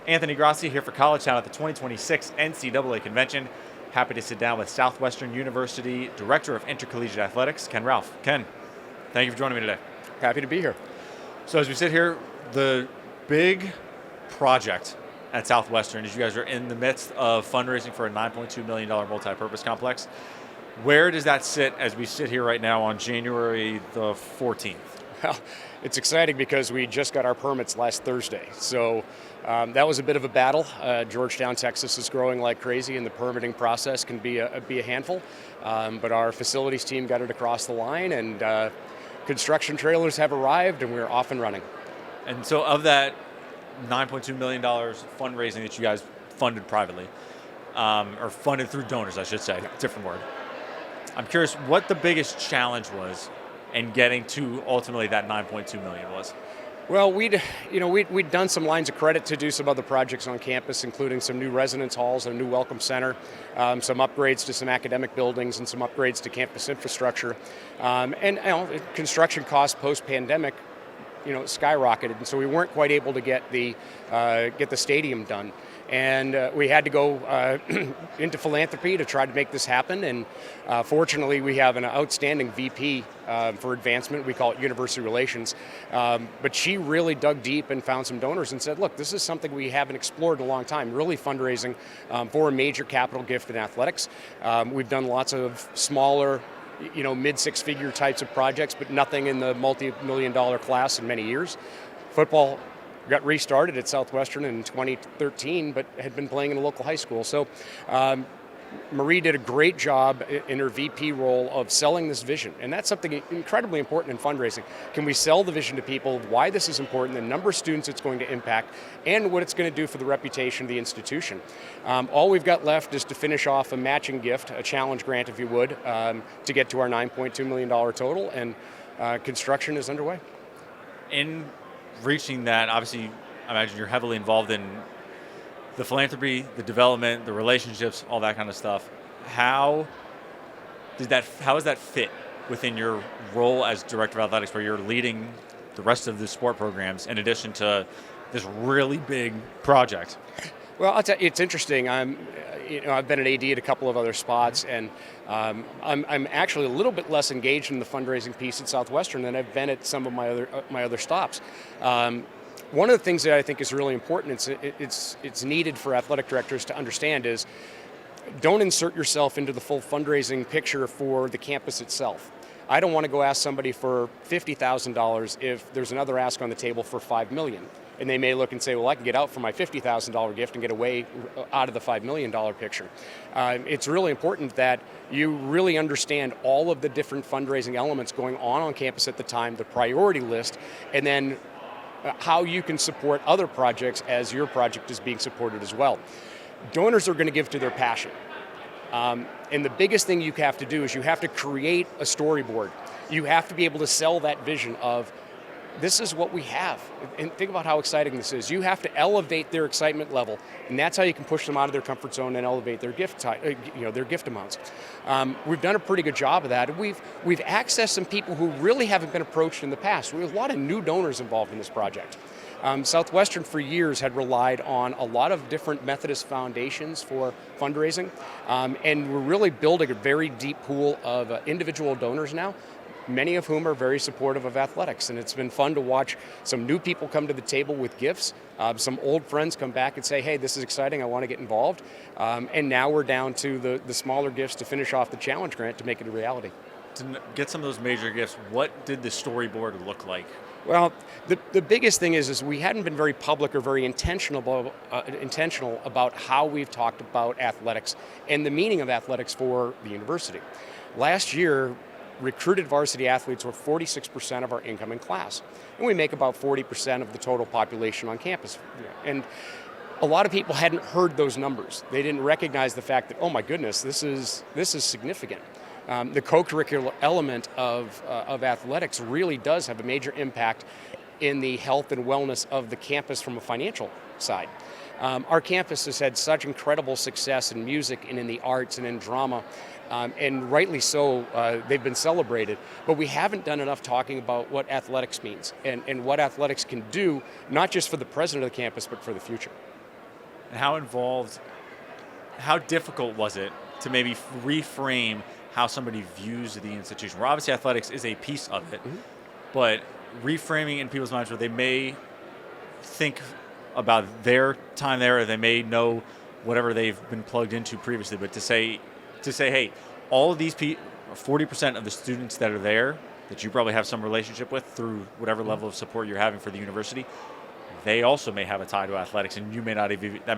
Anthony Grassi here for College.town at the 2026 NCAA Convention. Happy to sit down with Southwestern University Director of Intercollegiate Athletics, Ken Ralph. Ken, thank you for joining me today. Happy to be here. So as we sit here, the big project at Southwestern is you guys are in the midst of fundraising for a $9.2 million multi-purpose complex. Where does that sit as we sit here right now on January the 14th? Well, it's exciting because we just got our permits last Thursday. So that was a bit of a battle. Georgetown, Texas is growing like crazy, and the permitting process can be a handful. But our facilities team got it across the line, and construction trailers have arrived, and we're off and running. And so of that $9.2 million fundraising that you guys funded privately, or funded through donors, I should say, different word. I'm curious what the biggest challenge was in getting to ultimately that $9.2 million was. Well, we'd done some lines of credit to do some other projects on campus, including some new residence halls, a new welcome center, some upgrades to some academic buildings, and some upgrades to campus infrastructure. And construction costs post-pandemic, skyrocketed, and so we weren't quite able to get the stadium done. And we had to go into philanthropy to try to make this happen. And fortunately, we have an outstanding VP for advancement. We call it University Relations. But she really dug deep and found some donors and said, look, this is something we haven't explored in a long time, really fundraising for a major capital gift in athletics. We've done lots of smaller, mid-six-figure types of projects, but nothing in the multi-million-dollar class in many years. Football got restarted at Southwestern in 2013, but had been playing in a local high school. So Marie did a great job in her VP role of selling this vision, and that's something incredibly important in fundraising. Can we sell the vision to people, why this is important, the number of students it's going to impact, and what it's going to do for the reputation of the institution? All we've got left is to finish off a matching gift, a challenge grant, if you would, to get to our $9.2 million total, and construction is underway. In reaching that, obviously, I imagine you're heavily involved in the philanthropy, the development, the relationships, all that kind of stuff. How does that fit within your role as director of athletics, where you're leading the rest of the sport programs in addition to this really big project? Well, I'll tell you, it's interesting. I've been an AD at a couple of other spots, and I'm actually a little bit less engaged in the fundraising piece at Southwestern than I've been at some of my other stops. One of the things that I think is really important, it's needed for athletic directors to understand, is don't insert yourself into the full fundraising picture for the campus itself. I don't want to go ask somebody for $50,000 if there's another ask on the table for $5 million. And they may look and say, well, I can get out for my $50,000 gift and get away out of the $5 million picture. It's really important that you really understand all of the different fundraising elements going on campus at the time, the priority list, and then how you can support other projects as your project is being supported as well. Donors are going to give to their passion. And the biggest thing you have to do is you have to create a storyboard. You have to be able to sell that vision of, this is what we have. And think about how exciting this is. You have to elevate their excitement level, and that's how you can push them out of their comfort zone and elevate their gift amounts. We've done a pretty good job of that. We've accessed some people who really haven't been approached in the past. We have a lot of new donors involved in this project. Southwestern for years had relied on a lot of different Methodist foundations for fundraising, and we're really building a very deep pool of individual donors now, many of whom are very supportive of athletics. And it's been fun to watch some new people come to the table with gifts, some old friends come back and say, hey, this is exciting, I want to get involved. And now we're down to the smaller gifts to finish off the challenge grant to make it a reality. To get some of those major gifts, what did the storyboard look like? Well, the biggest thing is we hadn't been very public or very intentional about how we've talked about athletics and the meaning of athletics for the university. Last year, recruited varsity athletes were 46% of our incoming class, and we make about 40% of the total population on campus. And a lot of people hadn't heard those numbers. They didn't recognize the fact that, oh my goodness, this is significant. The co-curricular element of athletics really does have a major impact in the health and wellness of the campus from a financial side. Our campus has had such incredible success in music and in the arts and in drama, and rightly so, they've been celebrated, but we haven't done enough talking about what athletics means and what athletics can do, not just for the president of the campus, but for the future. And how difficult was it to maybe reframe how somebody views the institution? Where obviously athletics is a piece of it, but reframing in people's minds where they may think about their time there, or they may know whatever they've been plugged into previously, but to say, hey, all of these 40% of the students that are there, that you probably have some relationship with through whatever level of support you're having for the university, they also may have a tie to athletics, and that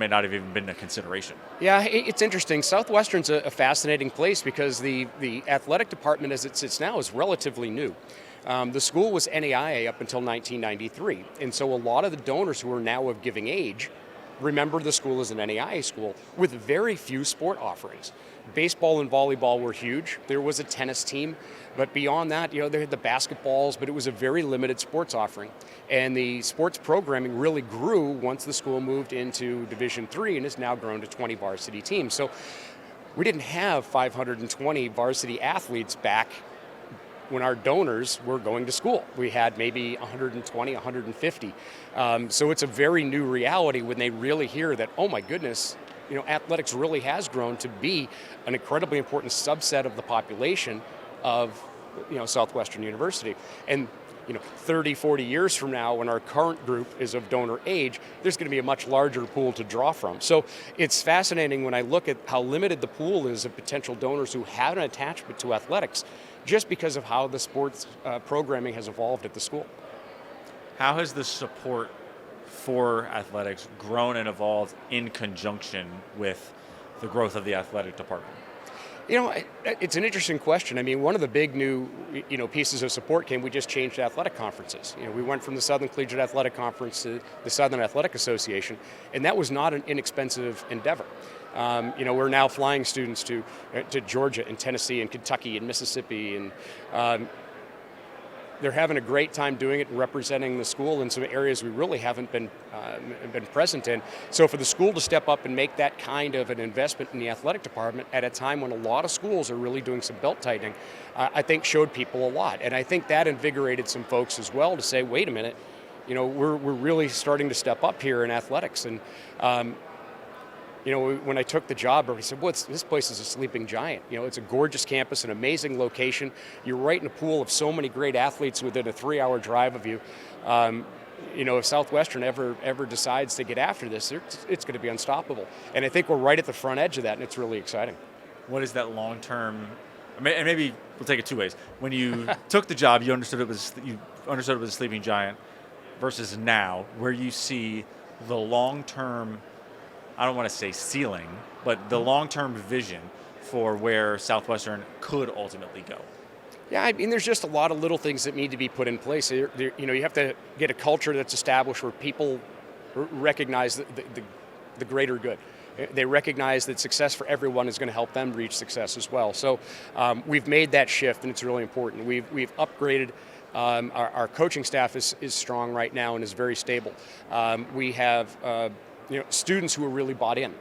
may not have even been a consideration. Yeah, it's interesting. Southwestern's a fascinating place because the athletic department as it sits now is relatively new. The school was NAIA up until 1993, and so a lot of the donors who are now of giving age remember the school as an NAIA school with very few sport offerings. Baseball and volleyball were huge. There was a tennis team, but beyond that, they had the basketballs, but it was a very limited sports offering. And the sports programming really grew once the school moved into Division III and has now grown to 20 varsity teams. So we didn't have 520 varsity athletes back when our donors were going to school. We had maybe 120, 150. So it's a very new reality when they really hear that, oh my goodness, athletics really has grown to be an incredibly important subset of the population of Southwestern University. And 30, 40 years from now, when our current group is of donor age, there's going to be a much larger pool to draw from. So it's fascinating when I look at how limited the pool is of potential donors who have an attachment to athletics, just because of how the sports programming has evolved at the school. How has the support for athletics grown and evolved in conjunction with the growth of the athletic department? It's an interesting question. I mean, one of the big new, pieces of support we just changed athletic conferences. We went from the Southern Collegiate Athletic Conference to the Southern Athletic Association, and that was not an inexpensive endeavor. We're now flying students to Georgia and Tennessee and Kentucky and Mississippi, and they're having a great time doing it and representing the school in some areas we really haven't been present in. So for the school to step up and make that kind of an investment in the athletic department at a time when a lot of schools are really doing some belt tightening, I think showed people a lot. And I think that invigorated some folks as well to say, wait a minute, we're really starting to step up here in athletics. And when I took the job, everybody said, well, this place is a sleeping giant. It's a gorgeous campus, an amazing location. You're right in a pool of so many great athletes within a 3-hour drive of you. If Southwestern ever decides to get after this, it's going to be unstoppable. And I think we're right at the front edge of that, and it's really exciting. What is that long-term, and maybe we'll take it two ways. When you took the job, you understood it was a sleeping giant, versus now, where you see the long-term, I don't want to say ceiling, but the long-term vision for where Southwestern could ultimately go. Yeah, I mean, there's just a lot of little things that need to be put in place. You have to get a culture that's established where people recognize the greater good. They recognize that success for everyone is going to help them reach success as well. So we've made that shift, and it's really important. We've upgraded. Our coaching staff is strong right now and is very stable. We have students who are really bought in.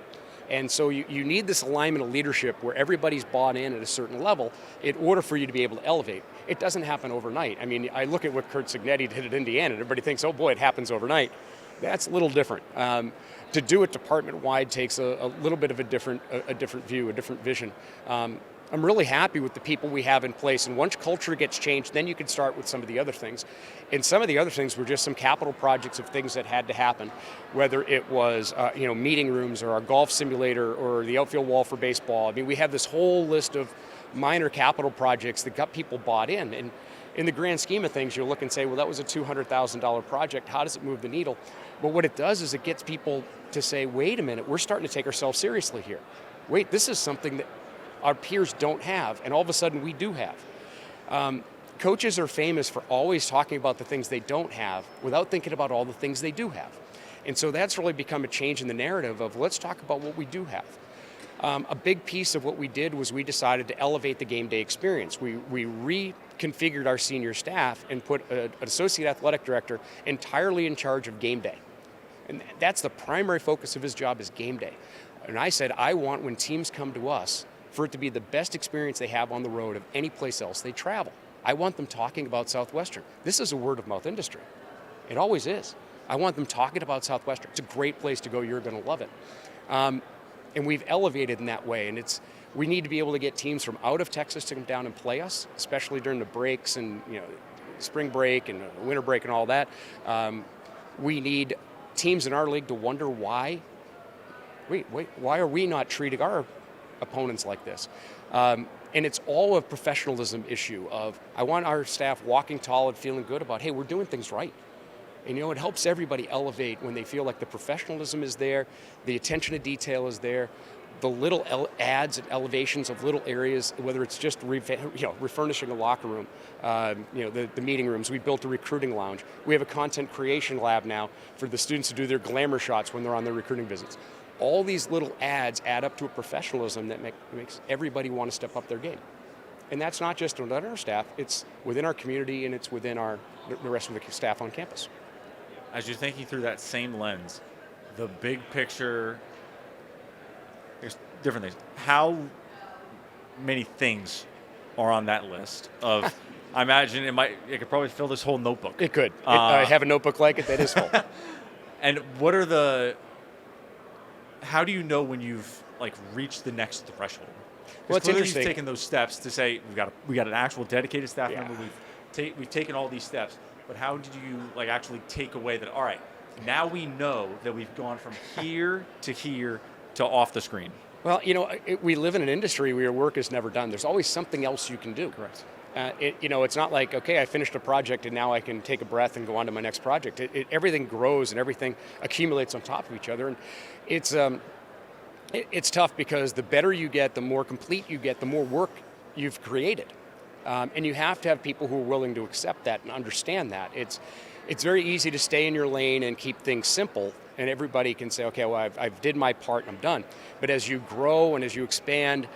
And so you need this alignment of leadership where everybody's bought in at a certain level in order for you to be able to elevate. It doesn't happen overnight. I mean, I look at what Kurt Signetti did at Indiana, and everybody thinks, oh boy, it happens overnight. That's a little different. To do it department-wide takes a little bit of a different view, a different vision. I'm really happy with the people we have in place, and once culture gets changed, then you can start with some of the other things. And some of the other things were just some capital projects of things that had to happen, whether it was meeting rooms or our golf simulator or the outfield wall for baseball. I mean, we have this whole list of minor capital projects that got people bought in. And in the grand scheme of things, you look and say, well, that was a $200,000 project. How does it move the needle? But what it does is it gets people to say, wait a minute, we're starting to take ourselves seriously here. Wait, this is something that our peers don't have, and all of a sudden we do have. Coaches are famous for always talking about the things they don't have without thinking about all the things they do have. And so that's really become a change in the narrative of let's talk about what we do have. A big piece of what we did was we decided to elevate the game day experience. We reconfigured our senior staff and put an associate athletic director entirely in charge of game day. And that's the primary focus of his job is game day. And I said, I want when teams come to us for it to be the best experience they have on the road of any place else they travel. I want them talking about Southwestern. This is a word of mouth industry. It always is. I want them talking about Southwestern. It's a great place to go. You're going to love it. And we've elevated in that way. And we need to be able to get teams from out of Texas to come down and play us, especially during the breaks and spring break and winter break and all that. We need teams in our league to wonder why are we not treating our opponents like this? And it's all a professionalism issue of, I want our staff walking tall and feeling good about, hey, we're doing things right. And it helps everybody elevate when they feel like the professionalism is there, the attention to detail is there, the little ads and elevations of little areas, whether it's just refurnishing a locker room, the meeting rooms. We built a recruiting lounge. We have a content creation lab now for the students to do their glamour shots when they're on their recruiting visits. All these little ads add up to a professionalism that makes everybody want to step up their game. And that's not just within our staff, it's within our community and it's within the rest of the staff on campus. As you're thinking through that same lens, the big picture, there's different things. How many things are on that list of, I imagine it could probably fill this whole notebook. It could. I have a notebook like it that is full. And how do you know when you've reached the next threshold? Well, it's interesting. You've taken those steps to say we got an actual dedicated staff member. We've taken all these steps. But how did you actually take away that? All right, now we know that we've gone from here to off the screen. Well, we live in an industry where your work is never done. There's always something else you can do. Correct. It's not like, okay, I finished a project and now I can take a breath and go on to my next project. Everything grows and everything accumulates on top of each other, and it's tough because the better you get, the more complete you get, the more work you've created. And you have to have people who are willing to accept that and understand that. It's very easy to stay in your lane and keep things simple, and everybody can say, okay, well, I've did my part and I'm done. But as you grow and as you expand,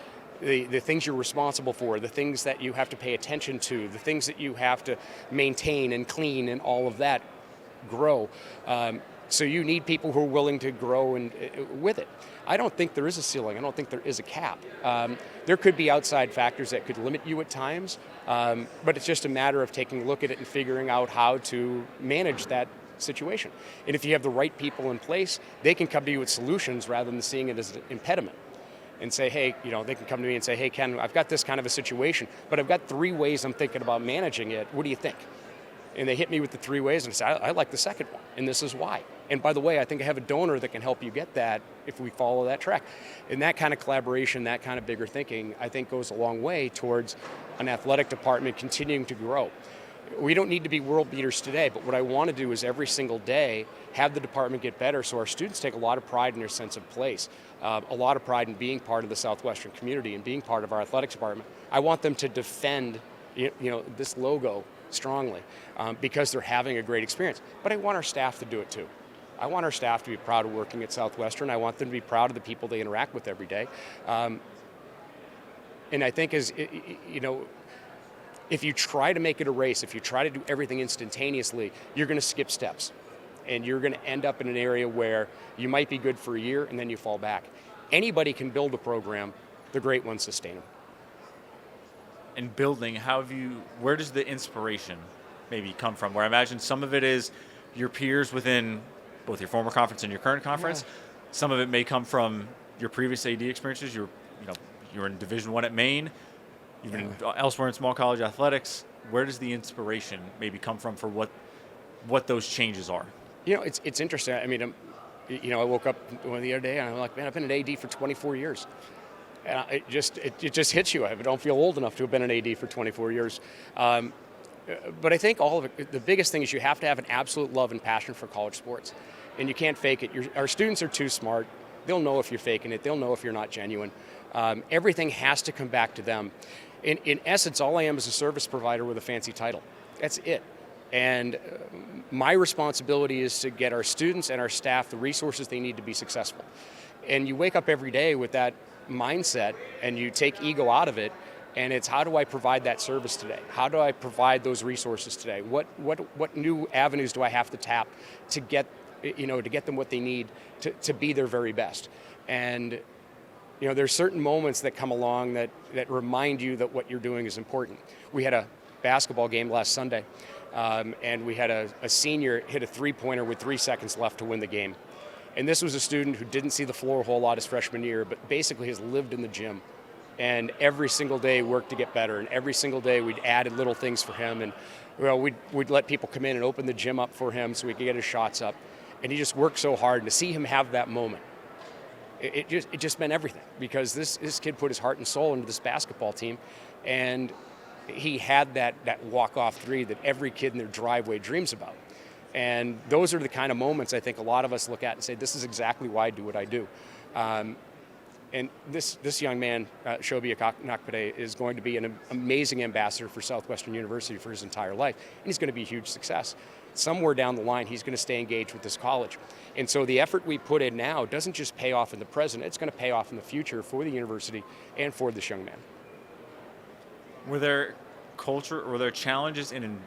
the things you're responsible for, the things that you have to pay attention to, the things that you have to maintain and clean and all of that grow. So you need people who are willing to grow with it. I don't think there is a ceiling. I don't think there is a cap. There could be outside factors that could limit you at times, but it's just a matter of taking a look at it and figuring out how to manage that situation. And if you have the right people in place, they can come to you with solutions rather than seeing it as an impediment. And say, hey, they can come to me and say, hey, Ken, I've got this kind of a situation, but I've got 3 ways I'm thinking about managing it. What do you think? And they hit me with the 3 ways and say, I like the second one, and this is why. And by the way, I think I have a donor that can help you get that if we follow that track. And that kind of collaboration, that kind of bigger thinking, I think goes a long way towards an athletic department continuing to grow. We don't need to be world beaters today, but what I want to do is every single day have the department get better so our students take a lot of pride in their sense of place, a lot of pride in being part of the Southwestern community and being part of our athletics department. I want them to defend this logo strongly because they're having a great experience. But I want our staff to do it too. I want our staff to be proud of working at Southwestern. I want them to be proud of the people they interact with every day. And I think if you try to make it a race, if you try to do everything instantaneously, you're going to skip steps. And you're going to end up in an area where you might be good for a year and then you fall back. Anybody can build a program. The great ones sustain them. In building, where does the inspiration maybe come from? Where I imagine some of it is your peers within both your former conference and your current conference. Yeah. Some of it may come from your previous AD experiences. You're in Division I at Maine. You've been elsewhere in small college athletics. Where does the inspiration maybe come from for what those changes are? It's interesting. I mean, I woke up the other day and I'm like, man, I've been an AD for 24 years. And it just hits you. I don't feel old enough to have been an AD for 24 years. But I think all of it, the biggest thing is you have to have an absolute love and passion for college sports. And you can't fake it. Our students are too smart. They'll know if you're faking it. They'll know if you're not genuine. Everything has to come back to them. In essence, all I am is a service provider with a fancy title. That's it. And my responsibility is to get our students and our staff the resources they need to be successful. And you wake up every day with that mindset and you take ego out of it, and it's how do I provide that service today? How do I provide those resources today? What new avenues do I have to tap to get them what they need to be their very best? And there's certain moments that come along that remind you that what you're doing is important. We had a basketball game last Sunday, and we had a senior hit a three-pointer with 3 seconds left to win the game. And this was a student who didn't see the floor a whole lot his freshman year, but basically has lived in the gym. And every single day worked to get better. And every single day we'd added little things for him. And we'd let people come in and open the gym up for him so he could get his shots up. And he just worked so hard. And to see him have that moment, it just meant everything. Because this kid put his heart and soul into this basketball team. And he had that walk-off three that every kid in their driveway dreams about. And those are the kind of moments I think a lot of us look at and say, this is exactly why I do what I do. And this young man, Shobi Nakpade, is going to be an amazing ambassador for Southwestern University for his entire life. And he's going to be a huge success. Somewhere down the line, he's going to stay engaged with this college. And so the effort we put in now doesn't just pay off in the present, it's going to pay off in the future for the university and for this young man. Were there challenges in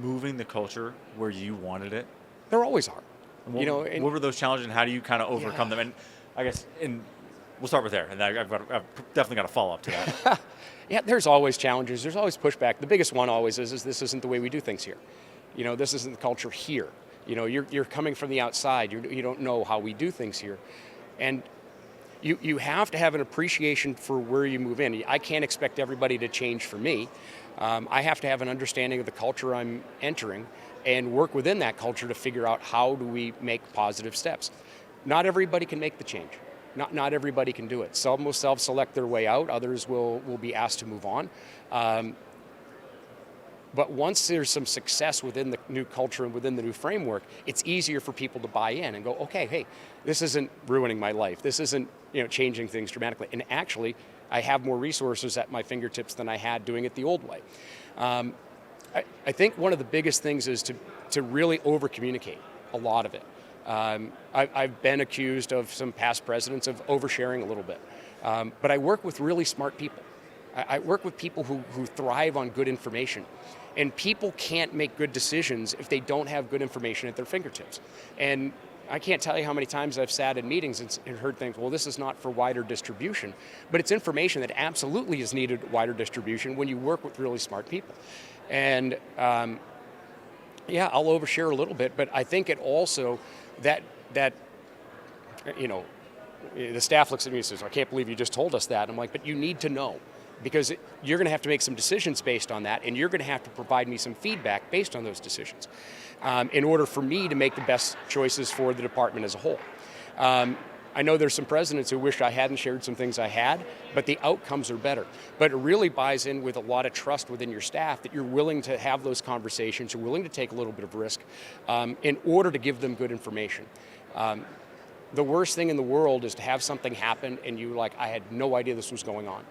moving the culture where you wanted it? There always are. What were those challenges, and how do you kind of overcome them? And I guess we'll start with there, and I've definitely got a follow-up to that. Yeah, there's always challenges. There's always pushback. The biggest one always is this isn't the way we do things here. This isn't the culture here. You're coming from the outside. You don't know how we do things here. And you have to have an appreciation for where you move in. I can't expect everybody to change for me. I have to have an understanding of the culture I'm entering and work within that culture to figure out how do we make positive steps. Not everybody can make the change. Not everybody can do it. Some will self-select their way out. Others will be asked to move on. But once there's some success within the new culture and within the new framework, it's easier for people to buy in and go, okay, hey, this isn't ruining my life. This isn't changing things dramatically. And actually, I have more resources at my fingertips than I had doing it the old way. I think one of the biggest things is to really over-communicate a lot of it. I've been accused of some past presidents of oversharing a little bit. But I work with really smart people. I work with people who thrive on good information. And people can't make good decisions if they don't have good information at their fingertips. And I can't tell you how many times I've sat in meetings and heard things, well, this is not for wider distribution. But it's information that absolutely is needed wider distribution when you work with really smart people. And yeah, I'll overshare a little bit, but I think it also that the staff looks at me and says, I can't believe you just told us that. I'm like, but you need to know, because you're going to have to make some decisions based on that, and you're going to have to provide me some feedback based on those decisions in order for me to make the best choices for the department as a whole. I know there's some presidents who wish I hadn't shared some things I had, but the outcomes are better. But it really buys in with a lot of trust within your staff that you're willing to have those conversations, you're willing to take a little bit of risk in order to give them good information. The worst thing in the world is to have something happen and you're like, I had no idea this was going on.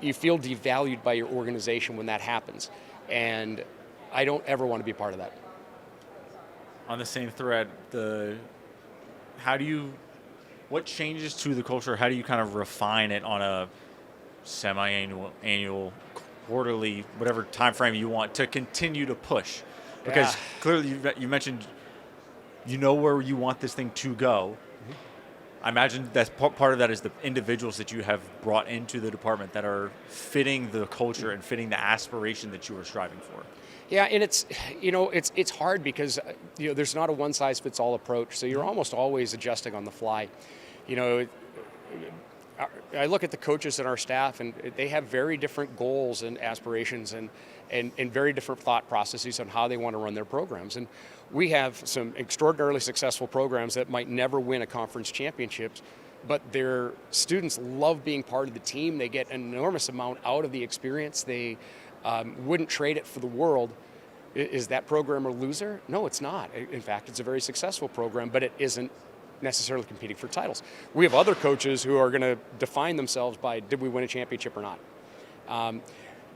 You feel devalued by your organization when that happens. And I don't ever want to be a part of that. On the same thread, what changes to the culture? How do you kind of refine it on a semi-annual, annual, quarterly, whatever time frame you want to continue to push? Because clearly you mentioned where you want this thing to go. Mm-hmm. I imagine that's part of that is the individuals that you have brought into the department that are fitting the culture and fitting the aspiration that you are striving for. Yeah, and it's hard because there's not a one-size-fits-all approach, so you're almost always adjusting on the fly. I look at the coaches and our staff, and they have very different goals and aspirations and very different thought processes on how they want to run their programs. And we have some extraordinarily successful programs that might never win a conference championships, but their students love being part of the team. They get an enormous amount out of the experience. They wouldn't trade it for the world. Is that program a loser? No, it's not. In fact, it's a very successful program, but it isn't necessarily competing for titles. We have other coaches who are going to define themselves by did we win a championship or not.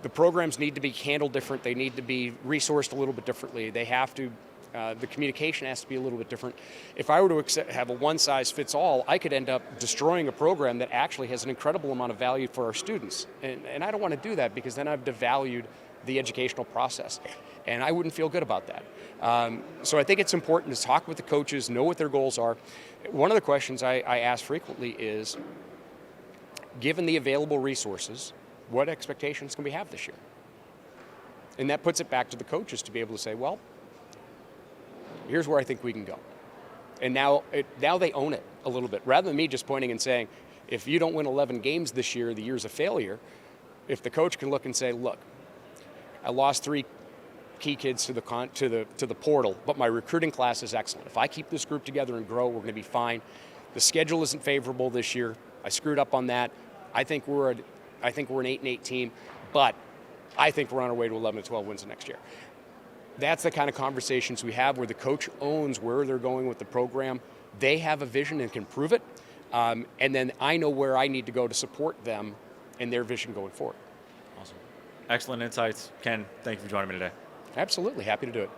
The programs need to be handled different. They need to be resourced a little bit differently. They have to, the communication has to be a little bit different. If I were to have a one-size-fits-all, I could end up destroying a program that actually has an incredible amount of value for our students. And I don't want to do that because then I've devalued the educational process. And I wouldn't feel good about that. So I think it's important to talk with the coaches, know what their goals are. One of the questions I ask frequently is, given the available resources, what expectations can we have this year? And that puts it back to the coaches to be able to say, well, here's where I think we can go. And now they own it a little bit. Rather than me just pointing and saying, if you don't win 11 games this year, the year's a failure, if the coach can look and say, look, I lost 3 key kids to the portal, but my recruiting class is excellent. If I keep this group together and grow, we're going to be fine. The schedule isn't favorable this year. I screwed up on that. I think we're an 8-8 team, but I think we're on our way to 11 to 12 wins the next year. That's the kind of conversations we have where the coach owns where they're going with the program. They have a vision and can prove it. And then I know where I need to go to support them and their vision going forward. Awesome. Excellent insights. Ken, thank you for joining me today. Absolutely. Happy to do it.